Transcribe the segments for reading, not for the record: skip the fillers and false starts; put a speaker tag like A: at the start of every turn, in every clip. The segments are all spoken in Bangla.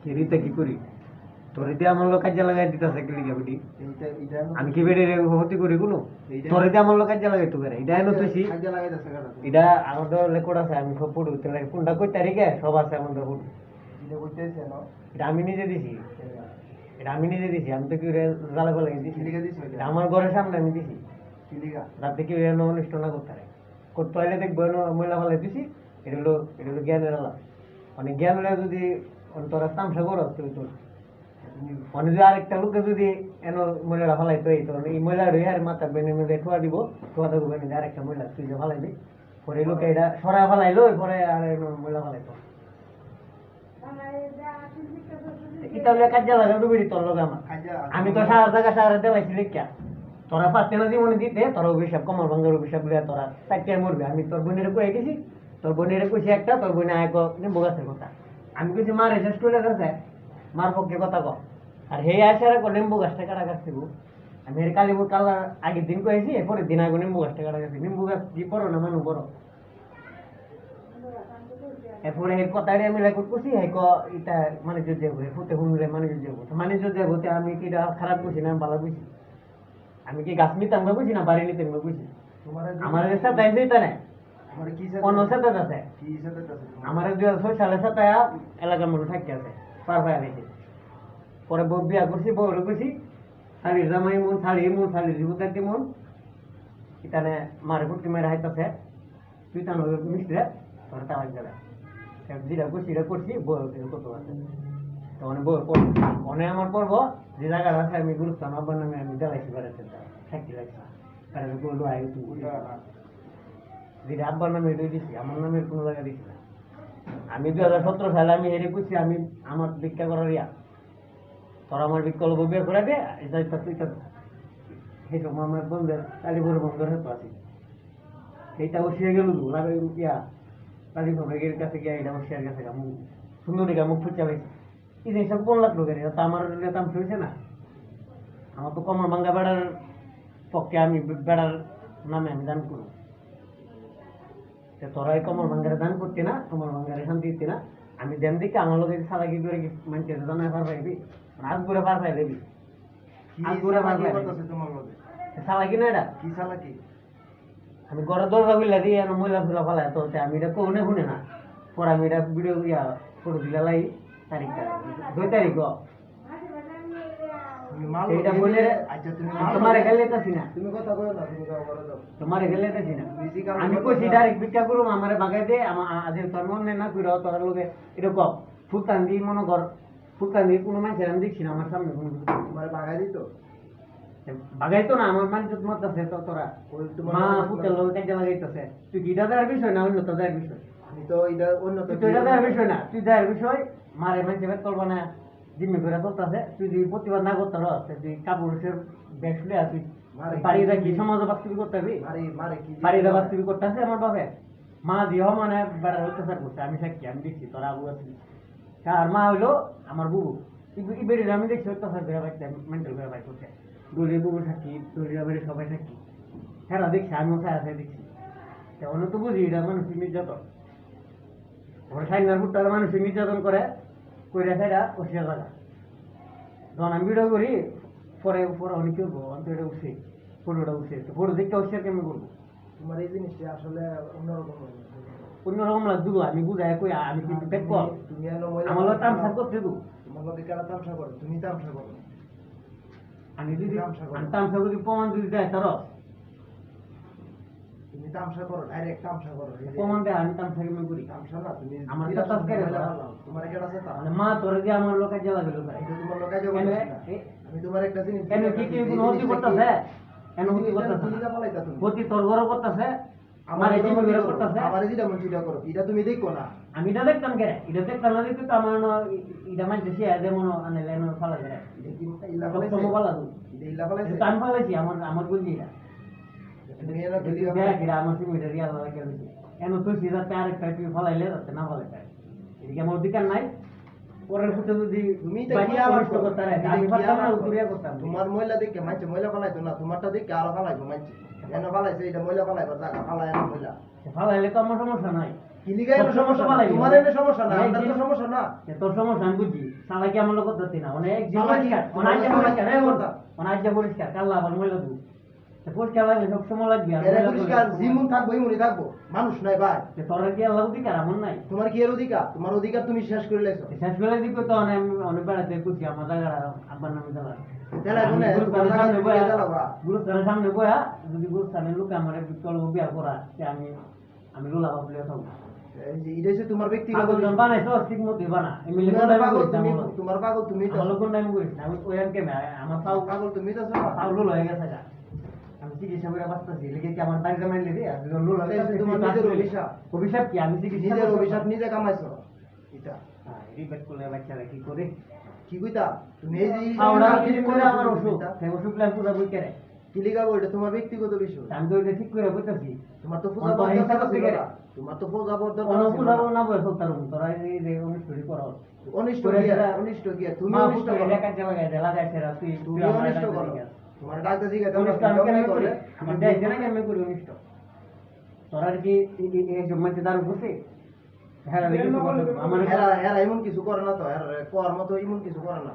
A: কেরিতে কি করি তোরে দিয়ে আমার লোক কাজে লাগাই দিতেছে কি লিখা বেটি আমি কি বেটি হতি করি কোনো তোরে দিয়ে আমার লোক কাজে লাগাই তো করে এটা এনো তুইছি এটা আমাদের রেকর্ড আছে আমি সব পড়ি তো লাগে কোনটা কই তারিখে সব আছে আমাদের পড়ি
B: এটা কইতেছে না
A: এটা আমি নিজে দিছি আমি তো কি জালা বলে দিছি
B: লিখে দিছ
A: এটা আমার ঘরের সামনে আমি দিছি
B: কি লিখা
A: রাতে কি এনো অনুষ্ঠান না করতে পারে করতে হলে দেখবো এনো মহিলা বলে দিছি এটা হলো জ্ঞানের আলাপ মানে জ্ঞান হলে যদি তোরা তামসা করো তুই তোর মানে যদি আরেকটা লোকে যদি এনো মহিলারা ফালাইতো এই তো এই মহিলার আর মাথা বেনে মেলে ঠোয়া দিব ঠোয়া দেবো বেনে আরেকটা মহিলা তুই যে ফালাইবি পরে এই লোকে এটা সরা ফালাইলো পরে আর এনো মহিলা ফালাইতো ইতালিয়া কাজে লাগা ডুবিড়ি তোর লোক আমার আমি তো সারা জায়গা সারা দেওয়াইছি লিখিয়া তোরা পারতে না জীবনে দিতে তোর অভিশাপ কমল ভাঙ্গার অভিশাপ লিয়া তোরা চারটায় মরবে আমি তোর বোনের কয়ে গেছি তোর বোনের কইছি একটা তোর বোনে আয়ক নিম্বু গাছের কথা আমি কইছি মারে শেষ করে গেছে মার পক্ষে কথা কম আর হে আসার নিম্বু গাছটা কাটা গাছ দিব আমি এর কালীপুর কালার আগের দিন কয়েছি এরপরে দিন আগে নিম্বু গাছটা কাটা গেছি নিম্বু গাছ কি বড় না মানুষ বড় এরপরে এর কথাটা আমি রেকর্ড করছি হেক এটা মানে যদি ফুটে হুনরে মানে যদি হতে আমি কি খারাপ করছি না ভালো বুঝি আমি কি গাছ নিতাম না বুঝি না বাড়ি নিতাম না বুঝি আমার সাথে আইছে এটা না
B: আমার কি
A: অন্য সাথে আছে
B: কি সাথে আছে
A: আমার 2006 সালে সাথে এলাকার মধ্যে থাকতে আছে পার পায় রয়েছে পরে বউ বিয়া করছি বউ রেখেছি শাড়ির জামাই মন শাড়ির জীবতার মন এখানে মারে ফুটকি মেরে হাইতেছে তুই তার মিশলে তোর তালাক যাবে যেটা করছি এটা করছি বউ কত আছে তখন বউর পড়ব অনেক আমার পড়ব যে জায়গাটা আছে আমি গুরুত্ব আব্বার নামে আমি জ্বালাইছি বেড়াতে থাকতে লাগছি কারণ বললো আয় তুই যেটা আব্বার নামে এটাই দিছি আমার নামের কোনো জায়গা দিছি না আমি 2017 সালে আমি হেরে করছি আমি আমার ভিক্ষা করার ইয়া তোর আমার বিকল্প বিয়ে করে দে তুই তো সেই সময় আমার বন্ধের কালীপুর বন্ধের হতো আছি সেইটা বসিয়ে গেল ইয়া কালীপুরের কাছে গিয়ে এটা বসিয়ার কাছে সুন্দর দিকে মুখ ফুচা হয়েছে এই জিনিসটা কোন লাগলো কেন তা আমার দাম হয়েছে না আমার তো কমল ভাঙ্গা বেড়ার পক্ষে আমি বেড়ার নামে আমি দান করব তোরা কমল ভাঙ্গারে দান করতে না কমল ভাঙ্গারে শান্তি দিতে না আমি দেন দিকে আমার লোক সালাকি করে মানুষের জানায় পার পাইবি আজ করে পার পাই দেবি আজ করে পার পাই সালাকি না এটা
B: কি সালাকি
A: আমি ঘরে দরজা বিল্লা দিয়ে মহিলা ফুলা ফেলায় তোলতে আমি এটা কোনে শুনে না পরে আমি এটা ভিডিও ইয়া ফটো দিলা লাই তারিখটা 2 তারিখ এইটা বলে তোমার গেলে তো না
B: তুমি কথা বলো না তুমি যাও করে দাও
A: তোমার গেলে তো না আমি কইছি ডাইরেক্ট ভিক্ষা করুম আমারে বাগাই দে আজ তোর মন না কইরা তোর লগে এরকম ফুলতান দি মনে কর ফুলতান দি কোনো মানুষের আমি দেখছি না আমার সামনে
B: তোমার বাগাই দিত
A: বাগাইতো না আমার মানুষ মত আছে তো তোরা মা ফুটের লোক কাজে লাগাইতেছে তুই কি দাদার বিষয় না অন্য তোদের বিষয়
B: আমি তো এটা অন্য তো
A: তুই দাদার বিষয় না তুই দাদার বিষয় মারে মানুষের বের করবো না জিম্মি করে চলতেছে তুই যদি প্রতিবাদ না করতে পারো তুই কাপড়ের ব্যাগ খুলে আসবি বাড়িটা কি সমাজ বাস্তবিক করতে পারবি বাড়িটা বাস্তবিক করতে আছে আমার বাপে মা দিও মানে বেড়ার অত্যাচার করছে আমি সাক্ষী আমি দেখছি তোরা আবু আছি আর মা হইলো আমার বুবু এই বেড়ে আমি দেখছি অত্যাচার করে বাড়িতে মেন্টাল করে বাড়ি করছে দড়ির বুবু থাকি দড়ির বাড়ি সবাই থাকি হ্যাঁ দেখছি আমিও সারা দেখছি অন্য তো বুঝি এটা মানুষের নির্যাতন ওরা সাইনার ফুটটা মানুষের নির্যাতন করে কইরা সেটা অস্বীকার লাগা যখন আমি ভিডিও করি পরে অনেক করবো অন্তত এটা উঠছে ফটোটা উঠছে ফটো দেখতে অস্বীকার কেমন করবো
B: তোমার এই জিনিসটা আসলে
A: অন্যরকম লাগতো আমি বুঝাই কই আমি কিন্তু দেখ
B: তুমি
A: আমার লোক তামসা করছে তো
B: তোমার লোক কেন তামসা করো তুমি তামসা করো
A: আমি যদি তামসা করি প্রমাণ যদি দেয় তার
B: তুমি তামসা করো ডাইরেক্ট তামসা করো
A: প্রমাণ দেয় আমি তামসা কেমন করি
B: তামসা না তুমি
A: আমার সাথে করে
B: তোমার কেডা আছে তা
A: মানে মা তোর যে আমার লোকে জ্বালা গেল
B: এটা তোমার লোকে যাবে আমি তোমার একটা জিনিস
A: কেন কি কোনো হতি করতেছে কেন হতি করতেছে হতি তোর ঘর করতেছে আমার এই জীবন ঘর করতেছে
B: আমার যেটা মন চিন্তা করো এটা তুমি দেখো না
A: আমি এটা দেখতাম কে এটা দেখতাম না দেখতে তো আমার এটা মানে সে যেমন আনলে এনো ফালা যায়
B: এটা কি ইল্লা
A: বলে সব ফালা দু
B: এটা ইল্লা ফালা
A: এটা আমি ফালাইছি আমার গুলি এটা
B: তুমি এরা গলি
A: দেখ এটা আমার সিমিটার রিয়াল লাগে এনো তো সিধা চার একটা তুই ফালাইলে না ফালাইতে এদিকে আমার অধিকার নাই পরের ফুটে যদি
B: তুমি তো
A: বাকি
B: কি আলাপ
A: অনিষ্ট করতে পারে,
B: তুমি
A: আমি
B: কি
A: পারতাম না
B: আলাপ
A: উতুরিয়া করতাম
B: তোমার মহিলা দেখে মাইছে মহিলা ফালাইতো না তোমারটা দেখে আরো ফালাইতো মাইছে এনে ফালাইছে এটা মহিলা ফালাইবার জায়গা ফালাই না মহিলা
A: ফালাইলে তো আমার সমস্যা নাই
B: কিলিগাই
A: তোর
B: সমস্যা
A: ফালাইবি।
B: তোমার এনে সমস্যা না
A: এই
B: আমার তো
A: যে-
B: সমস্যা না
A: তোর সমস্যা আমি বুঝি সালাকি আমার লোক করতে না অনেক
B: সালাকি-
A: পরিষ্কার
B: সালাকি করতা।
A: অনেক পরিষ্কার কাল্লা আবার মহিলা দু পরিষ্কার লাগলে সব সময় লাগবে আর
B: এর
A: মহিলা
B: পরিষ্কার
A: করলে-
B: জিমুন থাকবো ইমুনি থাকবো মানুষ নাই ভাই
A: তোর কি আল্লাহ অধিকার আমার নাই
B: তোমার কি এর অধিকার তোমার অধিকার তুমি শেষ করে লাইছো
A: শেষ বেলা দিকে তো অনেক অনেক বেড়াতে খুশি আমার জায়গা আব্বার নামে জ্বালা
B: জ্বালায় বলে, তোমার জায়গা তুমি কে জ্বালাবা?
A: গুরুস্থানের সামনে বয়া যদি গুরুস্থানের লোক আমার চলব বিয়া করা সে আমি রোলা বাবলিয়া থাকবো
B: এই যে এটা হচ্ছে তোমার ব্যক্তিগত
A: পাগল
B: বিষয়।
A: বানাইছো ঠিক মতো বানা এমনি
B: তোমার পাগল তুমি তোমার পাগল তুমি তো
A: আমার লোক নাম করিস না আমি ওই আর কে আমার পাও
B: পাগল তুমি তো
A: পাও লোল হয়ে গেছে গা আমি চিকিৎসা করে বাঁচতেছি লেগে কি আমার বাড়িতে মাইলে দে আর লোল হয়ে গেছে
B: তোমার নিজের অভিশাপ।
A: অভিশাপ কি আমি চিকিৎসা
B: নিজের
A: করতে
B: অভিশাপ
A: পারবো।
B: নিজে কামাইছো এটা
A: হ্যাঁ রিপেট করলে বাচ্চারা কি করে
B: কি কইতা তুমি এই যে
A: পাউডার ঠিক করে আমার অসুখ সেই অসুখ প্ল্যান পুরো বই করে
B: কি লিগাবো এটা তোমার ব্যক্তিগত বিষয়
A: আমি তো এটা ঠিক করে বলতেছি
B: তোমার তো পূজা
A: অন্তর
B: বর্ধন
A: হিসাব
B: ছিল
A: থেকে-
B: না। তোমার তো পূজা বর্ধন
A: কোনো
B: ছিল
A: পূজা
B: না।
A: না বলে সব তারুম তোরা এই যে অনুষ্ঠি করা
B: অনিষ্ট
A: করে
B: কি
A: সেটা-
B: অনিষ্ট কি তুমি
A: মা
B: অনিষ্ট
A: পুত্র
B: করো
A: এটা কাজে লাগাই দে লাগাই সেরা তুই
B: তুমি
A: তুই আমার
B: অনিষ্ট
A: ডাক্তার
B: করো
A: দিকে আস।
B: তোমার ডাক্তার জিজ্ঞাসা
A: অনিষ্ট আমি কেন করি আমি দেখছি না কেন করি অনিষ্ট তোরা আর কি এই জমাতে দারু বসে হ্যাঁ আমার
B: এরা এরা এমন কিছু করে না তো এরা কর মতো এমন কিছু করে না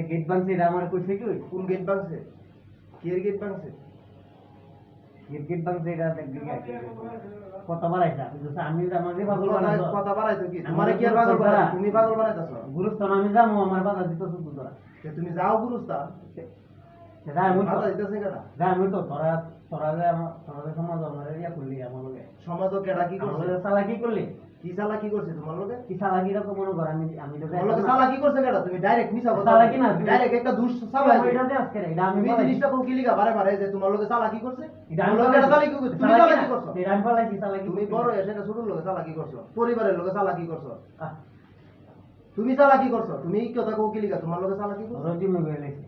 A: গেট বানছে এটা আমার কইছে কি
B: কোন গেট ভাঙছে কি এর গেট ভাঙছে
A: গেট বানছে এটা দেখবি কত বাড়াইছা আমি আমাকে পাগল বানাইছো
B: কথা বাড়াইতো কি তোমারে কি আর পাগল বানাই তুমি পাগল বানাইতাছো
A: গুরুস্থান আমি যাবো আমার বাধা দিত শুধু তোরা
B: যে তুমি যাও গুরুস্থান
A: সেটা আমি তো
B: বাধা দিতেছে কেডা
A: যা আমি তো তোরা তোরা যে আমার তোরা যে সমাজ আমার ইয়া করলি আমার লগে
B: সমাজও কেডা কি করছে
A: আমাদের সালা কি করলি
B: কি সালা কি করছে তোমার লোকে
A: কি সালা কি রকম মনে কর আমি আমি তো
B: তোমার লোকে সালা কি করছে কেডা তুমি ডাইরেক্ট মিছা কথা
A: চালাকি না, তুমি-
B: ডাইরেক্ট একটা দুষ সালা
A: এটা দে আজকে এটা আমি
B: তুমি
A: বলাই
B: জিনিসটা কোন কি লিগা বারে বারে যে তোমার লোকে সালা কি করছে
A: এটা
B: তোমার
A: আমি
B: লোকে
A: বলাই
B: সালা কি করছে তুমি সালা কি করছো
A: এটা আমি বলাই সালা কি
B: তুমি বড় এসে ছোট লোকে সালা কি করছো পরিবারের লোকে সালা কি করছো
A: আহ,
B: তুমি সালা কি করছো তুমি এই কথা কোন কি লিগা তোমার লোকে সালা কি করছো
A: রজি মে গেলেছি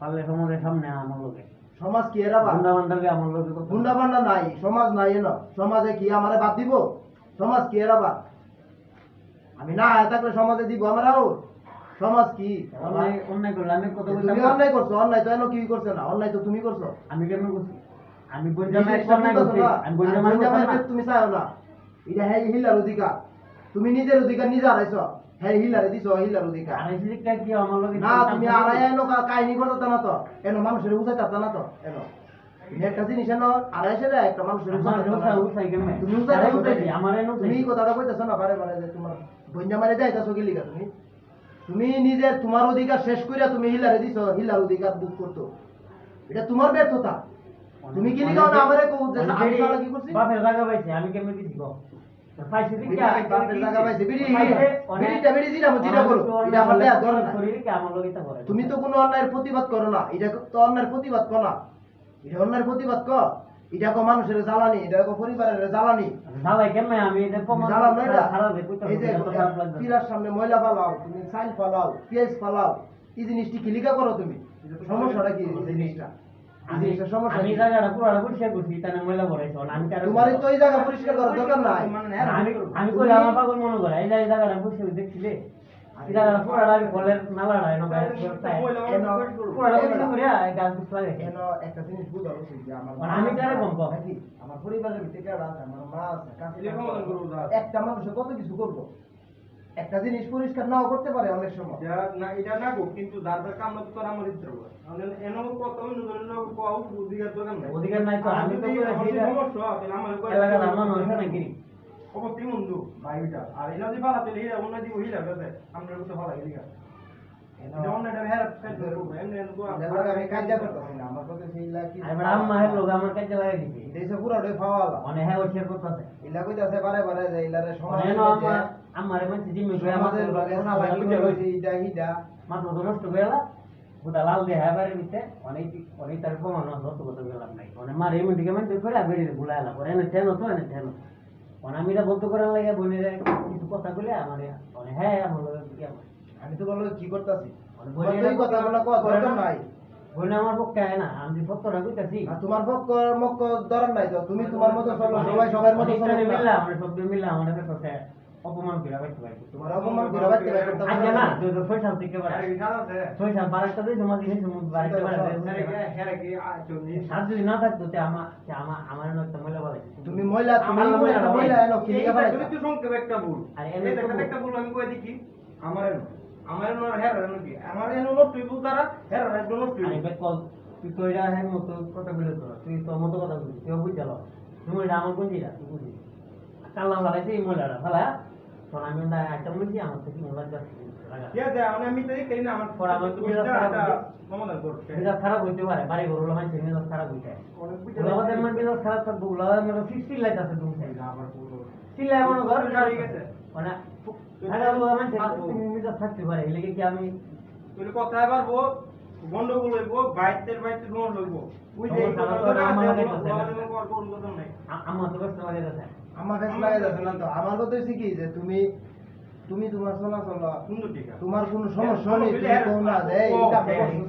A: পারলে সমাজের সামনে আমার লোকে
B: সমাজ কি এরা বা
A: গুন্ডা বান্ডাকে আমার লোকে কত
B: গুন্ডা বান্ডা নাই সমাজ নাই এনো সমাজে কি আমারে বাদ দিব সমাজ কি এরা বা আমি না আয় থাকলে সমাজে দিব আমরাও সমাজ কি
A: অন্যায় অন্যায় করলে আমি কত
B: তুমি
A: বলতাম
B: অন্যায় করছো অন্যায় তো এনো কি করছে না অন্যায় তো তুমি করছো
A: আমি কেমন করছি আমি
B: নিজে
A: বললাম এক অন্যায়
B: করছো
A: করছি
B: না,
A: আমি
B: আর
A: বললাম
B: বইটা
A: আমি
B: মারতে তুমি চাও না এটা হ্যাঁ হিলার অধিকার তুমি নিজের অধিকার নিজে হারাইছো হ্যাঁ হিলারে দিছো হিলার অধিকার
A: আর এই শিক্ষা কি আমার লোকে
B: না তুমি আড়াই এনো কাহিনী করতে না তো এনো মানুষের উচাইতে না তো এনো তুমি একটা জিনিস এনো আড়াইশে একটা মানুষের
A: আমার
B: উচাইতে
A: উসাই উসাই কেমনে
B: তুমি
A: আরে
B: উচাইতে
A: উসাই আমার এনো
B: তুমি এই কথাটা কইতেছো না বারে বারে যে তোমার বন্যা মারে যাইতাছো কি লিগা তুমি তুমি নিজের তোমার অধিকার শেষ কইরা তুমি হিলারে দিছো হিলার অধিকার বুক করতো এটা তোমার ব্যর্থতা তুমি কি লিগাও না আমারে কও যে আমি সালা কি করছি
A: বাপের জায়গা পাইছে আমি কেমনে দিছি গো পাইছে
B: বিড়ি
A: দিকা
B: বাপের জায়গা পাইছে বিড়ি
A: পাইছে
B: বিড়িটা বিড়ি দিলাম জিরা বলো এটা আমার দেয়া ধরে না
A: শরীরে কি আমার লোকে তা করে
B: তুমি তো কোনো অন্যায়ের প্রতিবাদ করো না এটা তো অন্যায়ের প্রতিবাদ করো না এটা অন্যায়ের প্রতিবাদ কর এটা কো মানুষের জ্বালানি এটা কো পরিবারের জ্বালানি
A: জ্বালাই কেমনে আমি এটা প্রমাণ
B: জ্বালাও না এটা
A: খারাপ হয়ে কইতে
B: এই যে
A: কত খারাপ লাগছে
B: পিরার সামনে ময়লা ফালাও তুমি সাইল ফালাও পেঁয়াজ ফালাও এই জিনিসটি কি লিখা করো তুমি সমস্যাটা কি এই জিনিসটা এই জিনিসটা সমস্যা
A: আমি
B: কি?
A: জায়গাটা পুরোটা পরিষ্কার করছি তানে ময়লা ভরাইছে আমি কারো
B: তোমার তো এই জায়গা পরিষ্কার করার দরকার নাই
A: আমি আমি কই আমার পাগল মনে করে এই জায়গাটা পরিষ্কার দেখছিলে এই জায়গাটা পুরোটা আমি কলের নালাটা এনো গায়ে পুরোটা পরিষ্কার করিয়া গাছ বুঝ লাগে
B: কেন একটা জিনিস বুঝা উচিত যে আমার
A: আমি কারে কম কম
B: নাকি আমার পরিবারের ভিতরে কেডা আছে আমার মা আছে কাছে
C: এটা সমাধান করবো যা।
B: একটা মানুষে কত কিছু করবো একটা জিনিস পরিষ্কার নাও করতে পারে অনেক সময়
C: এটা না গো কিন্তু যার যার কাম না তো আমার ইচ্ছা করবে এনো কত অন্য জনের কোয়া অধিকার দরকার নাই
A: অধিকার নাই তো আমি তো
C: যদি
A: করে
C: আমার
A: সেইটা
C: সমস্যা তাহলে আমার
A: এলাকার আমার নয় নাকি
C: অবশ্যই বন্ধু ভাইটা আর এনা যদি ভালো তাহলে হিরা অন্য দিব হিরা বেদে আমরা তো ভালো হিরা এটা অন্য এটা হেরা কাজ করব এমনি তো
B: আমি কাজ করতেছি না আমার কাছে সেই লাগি
A: আর বড় আম্মা হের লোক আমার কাছে লাগাই দিছে
B: দেশে পুরোটাই ফাওয়ালা
A: অনেক হ্যাঁ ওই শেয়ার করতেছে
B: ইলা কইতাছে বারে বারে যে ইলারে সমাজ
A: অনেক আমার আমার মানে জিম্মি করে আমাদের
B: সমাজের লগে
A: কোনা
B: সালাকি
A: বুঝে
B: করছে ইডা হিডা
A: মাত্র তো নষ্ট করে এলা ওটা লাল দিয়ে হ্যাবারে দিতে অনেক অনেক তার প্রমাণ যত কত গেলাম নাই মানে মার এই মেডিকেমেন্ট করে বেড়ে ভুলাইলা পরে এনে ঠেনো তো এনে ঠেনো মানে আমি এটা বলতে করার লাগে বলে কিছু কথা বলে আমার মানে হ্যাঁ আমার লগে কি আমার
B: আমি তো বললো কি করতাছি
A: মানে
B: বলে এই কথা বলা কত দরকার নাই
A: বলে আমার পক্ষে হয় না আমি সত্যটা কইতাছি
B: আর তোমার পক্ষ মক্ক দরকার নাই তো তুমি তোমার মতো চলো সবাই সবার মতো চলো
A: মিললাম আমরা সব মিললাম আমাদের কাছে অপমান করে বাইতে বাইতে
B: তোমার অপমান করে বাড়তে বাইরে করতে
A: আজ না 2006 সাল থেকে
C: আরে
A: বাড়া
C: কি খারাপ আছে
A: 6 সাল বাড়াতে দিয়ে সমাজ দিনে সমাজ বাড়াতে
C: হেরে
A: বাড়াতে
C: কি হেরে কি চলনি
A: আর যদি না থাকতো তে আমার নয় তো মহিলা বলে
B: তুমি মহিলা তুমি
A: আমার মহিলা
B: একটা মহিলা এনো কি লিখা পারে
C: তুমি তো সংক্ষেপ একটা ভুল
A: আরে
C: এই
A: এমনি তো
C: একটা ভুল আমি কই দেখি আমার এনো হেরে এনো কি আমার এনো নষ্ট হইব তারা হেরে একদম নষ্ট
A: আরে
C: হইব
A: বে কল তুই কইরা হ্যাঁ মতো কথা বলে তো তুই তো মতো কথা বলছিস তুই বুঝ গেল তুমি এটা আমার কোন জিরা তুই বুঝিস কাল্লা লাগাইছে এই মহিলাটা ভালা তখন আমি না একটা বলছি আমার থেকে মোবাইল যাচ্ছে লাগা
C: ঠিক আছে আমি তো দেখি না আমার
A: পরে আমার
C: তুমি
A: মেজাজ খারাপ
C: এটা
A: হইছে।
C: সমাধান করতে
A: মেজাজ খারাপ হইতে পারে বাড়ি ঘর হলো মানুষের মেজাজ খারাপ হইতে
C: অনেক বুঝে
A: ওলাবাদের আমার মেজাজ খারাপ থাকবো ওলাবাদের মেজাজ সিস্টিল লাইতাছে তুমি
C: আবার পুরো
A: সিলাই মনে কর
C: গাড়ি গেছে
A: মানে ঢাকা লোক মানুষের মেজাজ থাকতে পারে এই লেগে কি আমি
C: তুই কথায় পারবো গন্ডগোল হইব বাইতের বাইতে গন্ডগোল হইব ওই যে
A: সমস্যা না, তোরা আমার লাগাইতেছে না।
C: কথা নাই
A: আমার তো ব্যস্ত লাগে যাচ্ছে
B: আমার কাছে লাগে যাচ্ছে না তো আমার কথা হচ্ছে কি যে তুমি তুমি তোমার চলাচল
C: সুন্দর ঠিক আছে
B: তোমার কোনো সমস্যা নেই তুমি কোন না যে এটা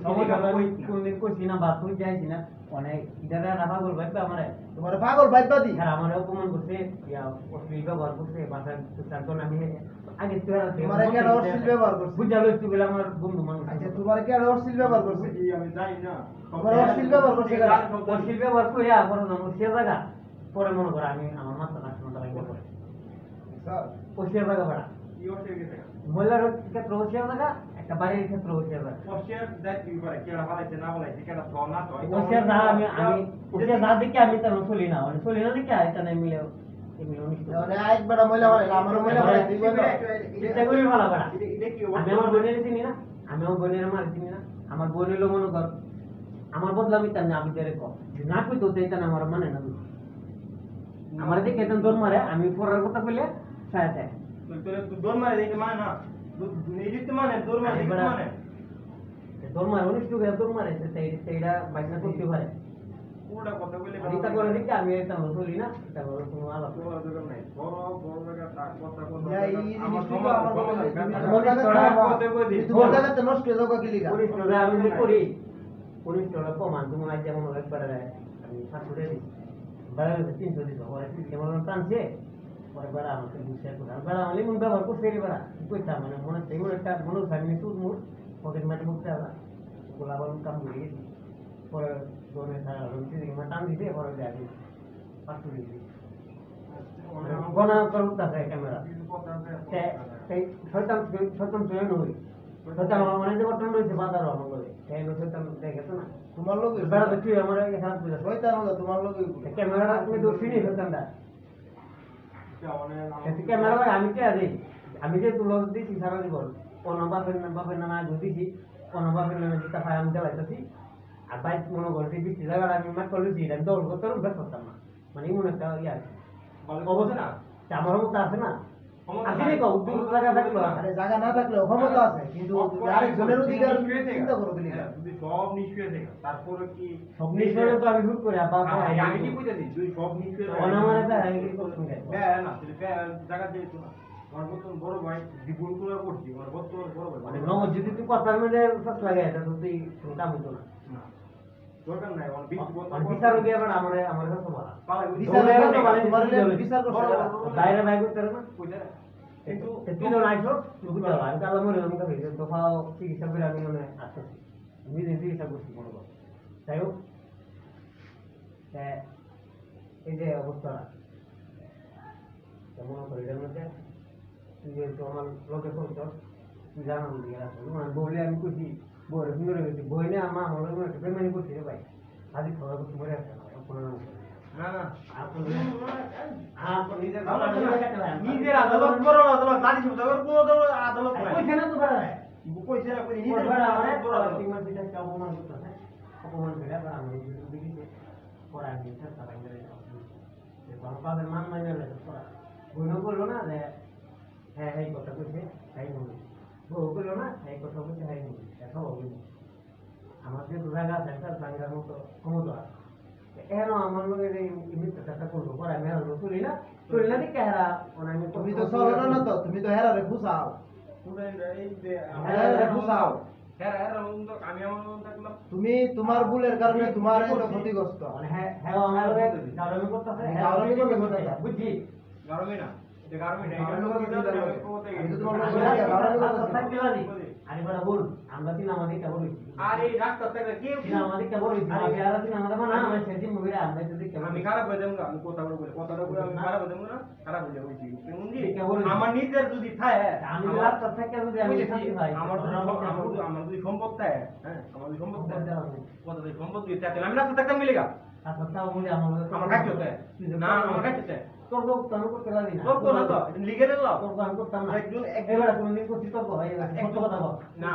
A: সমস্যা আমি কোনদিন কইছি না বা তুই যাইছি না অনেক ইদারা রাখা বলবে আমারে
B: তোমার পাগল বাইবা দি
A: আর আমার অপমান করছে ইয়া অশ্লীল ব্যবহার করছে বাসায় তার জন্য আমি আগে তুই আর
B: তোমার কেন অশ্লীল ব্যবহার করছে
A: বুঝালো একটু বলে আমার বন্ধু মানুষ
B: আচ্ছা তোমার কেন অশ্লীল ব্যবহার করছে
C: বুঝি আমি জানি না
B: তোমার অশ্লীল ব্যবহার করছে কেন?
A: অশ্লীল ব্যবহার করে পরে না সে জায়গা পরে মনে করে আমি আমার মাথা নাশনটা লাগবে পরে
B: স্যার
A: অশ্লীল জায়গা ভাড়া
C: কি হচ্ছে গেছে
A: মহিলার ক্ষেত্রে অশ্লীল জায়গা একটা বাড়ির ক্ষেত্রে অশ্লীল জায়গা
C: পশ্চিম যাইতে কি করে কেডা ফালাইছে না ফালাইছে কেডা তো না তো
A: অশ্লীল না আমি অশ্লীল না দেখে আমি তেমন চলি না মানে চলি না দেখে এটা না মিলে এমনি অনিষ্ট
B: মানে একবার মহিলা বলে আমারও মহিলা বলে তুই বল
A: চেষ্টা করি ভালো ভাড়া
C: এটা কি
A: আমি আমার বোনের চিনি না আমি আমার বোনের আমার চিনি না আমার বোন হলো মনে কর আমার বদলা আমি তার না আমি তেরে কম না কই তো এটা না আমার মানে না আমার দিকে এতন দৌড় মারে আমি পড়ার কথা বলে ছায়া দেয়
C: তুই দৌড় মারে দেখতে মানে না নিজে মানে দৌড় মারে দেখতে মানে
A: দৌড় মারে অনিষ্ট করে দৌড় মারে সেইটা বাইক না করতে পারে
C: পুরোটা কথা বলে
A: এটা করে দেখে আমি এটা চলি না এটা হলো কোনো আলাপ
C: বড় দরকার নাই বড় বড় জায়গা কথা কথা
B: এই
C: আমার
B: জিনিসটা
C: সমাজ
B: আমার বলে
C: সমাজ
B: তোমার জায়গাতে নষ্ট হয়ে যাবে কি লিখা
A: অনিষ্টটা আমি যে করি অনিষ্টটা কমান তোমার আজ যেমন একবার আমি 700 টাকা দিই বাড়া 300 দিই পরে কেমন টানছে পরে বাড়া আমাকে 200 করে আর বাড়া আমি মন ব্যবহার করতে রে বাড়া কইতা মানে মনে সেই মনে একটা মনে সামনে সুদ মুর পকেট মাটি মুখতে আলা গোলাবাল কাম করে গেছি পরে দোনে ছাড়া রুটি দিকে টান দিতে পরে দেখি 500 দিই গনা করতে ক্যামেরা সেই শয়তান চলে নই শয়তান আমার মনে যে বর্তমান রয়েছে বাজার আমার বলে সেই শয়তান দেখেছো না
B: তোমার লোক
A: বেড়া তো তুই আমার খারাপ করে
B: শয়তান হলো তোমার লোক
A: ক্যামেরা তুমি দোষী নেই শয়তানটা ক্যামেরা ভাই আমি কে আছি আমি যে তুলো দিয়েছি সারা জীবন কোন বাপের নামে আগে দিয়েছি কোন বাপের নামে যেটা ভাই আমি চালাইতেছি আর বাইক মনে করছি বৃষ্টি জায়গাটা আমি মাঠ করেছি আমি দৌড় করতে ব্যস্ত করতাম না মানে এমন একটা ইয়ে আছে অবস্থা না আমার মতো আছে না আসেনি তো উদ্যোগ জায়গা থাকলো
B: আরে জায়গা না থাকলেও ক্ষমতা আছে কিন্তু আরেকজনের অধিকার চিন্তা করো কি লিখা
C: তুই সব নিষ্ক্রিয় থেকে তারপরে কি
A: সব নিশ্চয় তো আমি শুট করি আবার
C: আমি কি বুঝাছি তুই সব নিষ্ক্রিয়
A: অনামারে আমি কি করতে গাই
C: না তুই জায়গা দিয়ে না আমার বর্তমান বড় ভাই জীবন করে করছি আমার বর্তমান বড় ভাই
A: মানে নগদ যদি তুই কথার মধ্যে সব লাগে এটা তো তুই কোনো কাম হতো না
C: না দরকার নাই আমার
A: মানে বিচার দিয়ে আবার আমার কাছে বলা
B: বিচার করতে পারে তোমার বিচার করতে
A: বাইরে বাইরে করতে না
C: কিন্তু
A: তুই তো নাইছো তুই বুঝতে পারলা আমি কালো মরে আমি কাছে তো ফাও চিকিৎসা করে আমি মনে আসতেছি নিজে চিকিৎসা করছি মনে কর তাই হোক এই যে অবস্থাটা মনে করি এটার মধ্যে তুই যেহেতু আমার লোকে করছ তুই জানাম দিয়ে আসো মানে বললে আমি খুশি বই সুন্দর গেছি বই নিয়ে আমার আমার একটা পেমেন্ট করছি রে ভাই আজকে খাওয়া করতে মরে আসে কোনো নাম
C: না না
A: নিজের
C: আদালত করো আদালত নারী শব্দ কোনো আদালত নাই
A: কইছে না তো ভাড়া
C: কইছে না কই
A: নিজের
C: নিজের
A: ভাড়া
C: আদালত
A: মানে
C: করো
A: টিমার পিটা অপমান করতেছে অপমান করে আবার আমি দেখিছে পরে আমি চেষ্টা পাই করে বাবার মান মানে পড়া বইন করলো না যে হ্যাঁ এই কথা কইছে তাই মনে বউ করলো না এই কথা কইছে তাই মনে এখন হবে আমার যে জায়গা আছে তার জায়গার মতো ক্ষমতা আছে এর আমার লগে যে মিথ্যাটা করবো পরে আমি আর চলি না দেখে হেরা আমি
B: তুমি তো চলো না তো তুমি তো হেরারে ফুসাও
C: পুরো এই যে
B: হেরারে ফুসাও
C: আমি আমার মন থাকলাম
B: তুমি তোমার ভুলের কারণে তোমার এত ক্ষতিগ্রস্ত
A: মানে হ্যাঁ হ্যাঁ আমার লগে গাওরামি করতেছে
B: গাওরামি করতেছে।
A: বুঝছি
C: গরমে না এটা কারণ এটা
B: আমি তো
C: এটা
B: তোমার
C: এটা
B: কথা
C: এটা
B: তোমার
A: আমরা তিন আমাদের কেবল
C: আর এই রাস্তা থেকে কেউ
A: তিন আমাদের কেবল আমি আর তিন আমাদের মানে আমার ছেড়ে মুভি আমরা যদি কেবল
C: আমি খারাপ হয়ে যাবো আমি কথাটা বলে আমি খারাপ হয়ে যাবো না খারাপ হয়ে যাবো
A: কেবল
C: আমার নিজের যদি থাকে
A: আমি রাস্তা থেকে যদি আমি শান্তি পাই
C: আমার যদি সম্পদ থাকে হ্যাঁ আমার যদি সম্পদ থাকে কথা যদি সম্পদ যদি থাকে আমি রাস্তা থাকতাম মিলেগা
A: আচ্ছা তাও বলে আমার
C: আমার কাছে হতে না আমার কাছে হতে
A: তোর গো তুমি করতে পারবি না
C: তোর কোন তো লিখে দিল
A: তোর গো আমি করতাম না
C: একজন
A: এবারে কোনদিন করছি তোর গো ভাই কত কথা বল
C: না